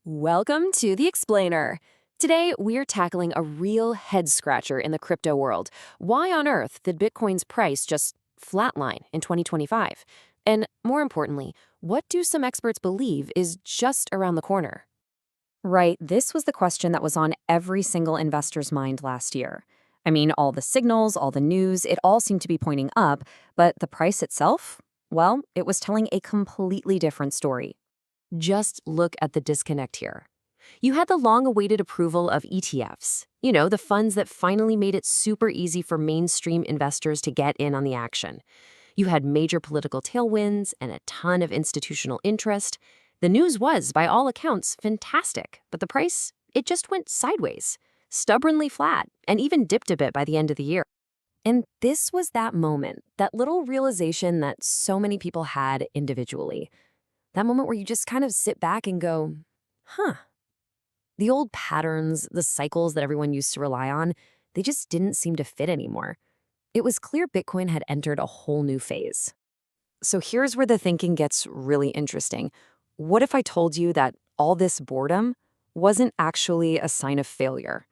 Welcome to The Explainer. Today, we're tackling a real head-scratcher in the crypto world. Why on earth did Bitcoin's price just flatline in 2025? And more importantly, what do some experts believe is just around the corner? Right, this was the question that was on every single investor's mind last year. I mean, all the signals, all the news, it all seemed to be pointing up, but the price itself? Well, it was telling a completely different story. Just look at the disconnect here. You had the long-awaited approval of ETFs, the funds that finally made it super easy for mainstream investors to get in on the action. You had major political tailwinds and a ton of institutional interest. The news was, by all accounts, fantastic, but the price, it just went sideways, stubbornly flat, and even dipped a bit by the end of the year. And this was that moment, that little realization that so many people had individually. That moment where you just kind of sit back and go, huh. The old patterns, the cycles that everyone used to rely on, they just didn't seem to fit anymore. It was clear Bitcoin had entered a whole new phase. So here's where the thinking gets really interesting. What if I told you that all this boredom wasn't actually a sign of failure?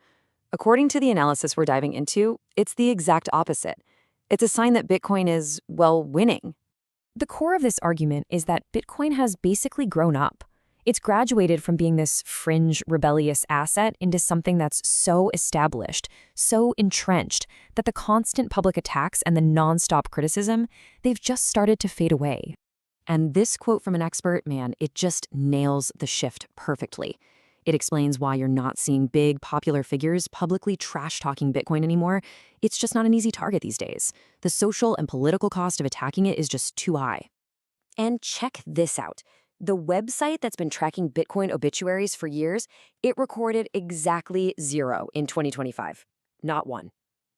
According to the analysis we're diving into, it's the exact opposite. It's a sign that Bitcoin is, well, winning. The core of this argument is that Bitcoin has basically grown up. It's graduated from being this fringe, rebellious asset into something that's so established, so entrenched, that the constant public attacks and the nonstop criticism, they've just started to fade away. And this quote from an expert, man, it just nails the shift perfectly. It explains why you're not seeing big, popular figures publicly trash-talking Bitcoin anymore. It's just not an easy target these days. The social and political cost of attacking it is just too high. And check this out. The website that's been tracking Bitcoin obituaries for years, it recorded exactly 0 in 2025. Not one.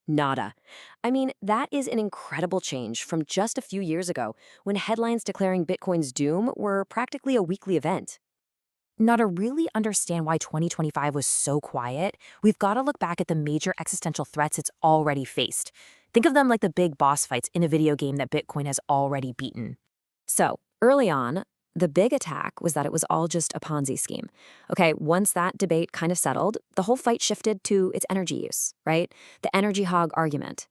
Nada. I mean, that is an incredible change from just a few years ago when headlines declaring Bitcoin's doom were practically a weekly event. Now, to really understand why 2025 was so quiet, we've got to look back at the major existential threats it's already faced. Think of them like the big boss fights in a video game that Bitcoin has already beaten. So, early on, the big attack was that it was all just a Ponzi scheme. Okay, once that debate kind of settled, the whole fight shifted to its energy use, right? The energy hog argument.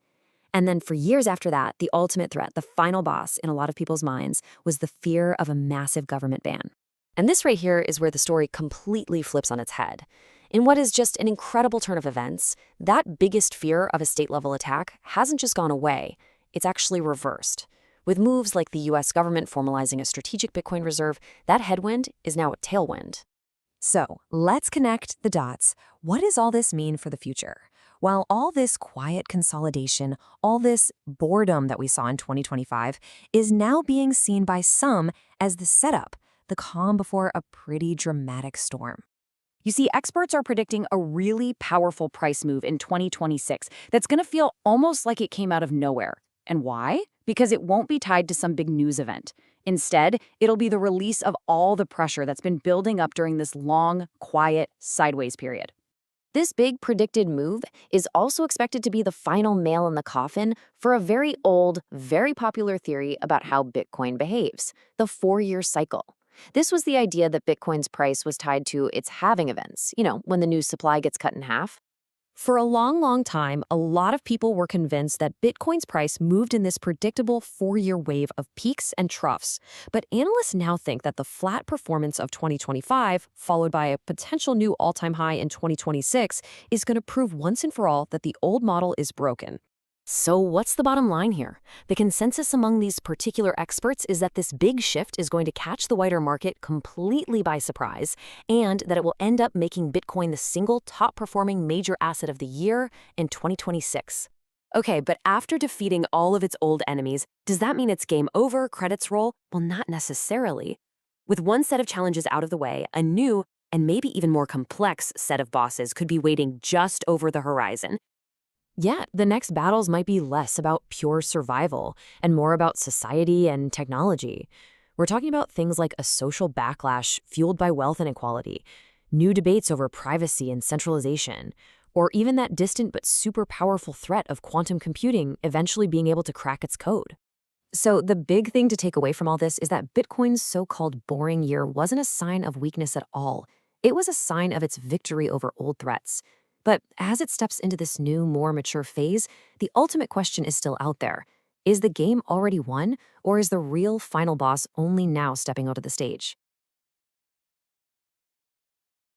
And then for years after that, the ultimate threat, the final boss in a lot of people's minds, was the fear of a massive government ban. And this right here is where the story completely flips on its head. In what is just an incredible turn of events, that biggest fear of a state-level attack hasn't just gone away, it's actually reversed. With moves like the US government formalizing a strategic Bitcoin reserve, that headwind is now a tailwind. So, let's connect the dots. What does all this mean for the future? While all this quiet consolidation, all this boredom that we saw in 2025 is now being seen by some as the setup, the calm before a pretty dramatic storm. You see, experts are predicting a really powerful price move in 2026 that's going to feel almost like it came out of nowhere. And why? Because it won't be tied to some big news event. Instead, it'll be the release of all the pressure that's been building up during this long, quiet, sideways period. This big predicted move is also expected to be the final nail in the coffin for a very old, very popular theory about how Bitcoin behaves, the 4-year cycle. This was the idea that Bitcoin's price was tied to its halving events, when the new supply gets cut in half. For a long, long time, a lot of people were convinced that Bitcoin's price moved in this predictable 4-year wave of peaks and troughs. But analysts now think that the flat performance of 2025, followed by a potential new all-time high in 2026, is going to prove once and for all that the old model is broken. So what's the bottom line here? The consensus among these particular experts is that this big shift is going to catch the wider market completely by surprise, and that it will end up making Bitcoin the single top-performing major asset of the year in 2026. Okay, but after defeating all of its old enemies, does that mean it's game over, credits roll? Well, not necessarily. With one set of challenges out of the way, a new, and maybe even more complex set of bosses could be waiting just over the horizon. Yeah, the next battles might be less about pure survival and more about society and technology. We're talking about things like a social backlash fueled by wealth inequality, new debates over privacy and centralization, or even that distant but super powerful threat of quantum computing eventually being able to crack its code. So the big thing to take away from all this is that Bitcoin's so-called boring year wasn't a sign of weakness at all. It was a sign of its victory over old threats. But as it steps into this new, more mature phase, the ultimate question is still out there. Is the game already won, or is the real final boss only now stepping onto the stage?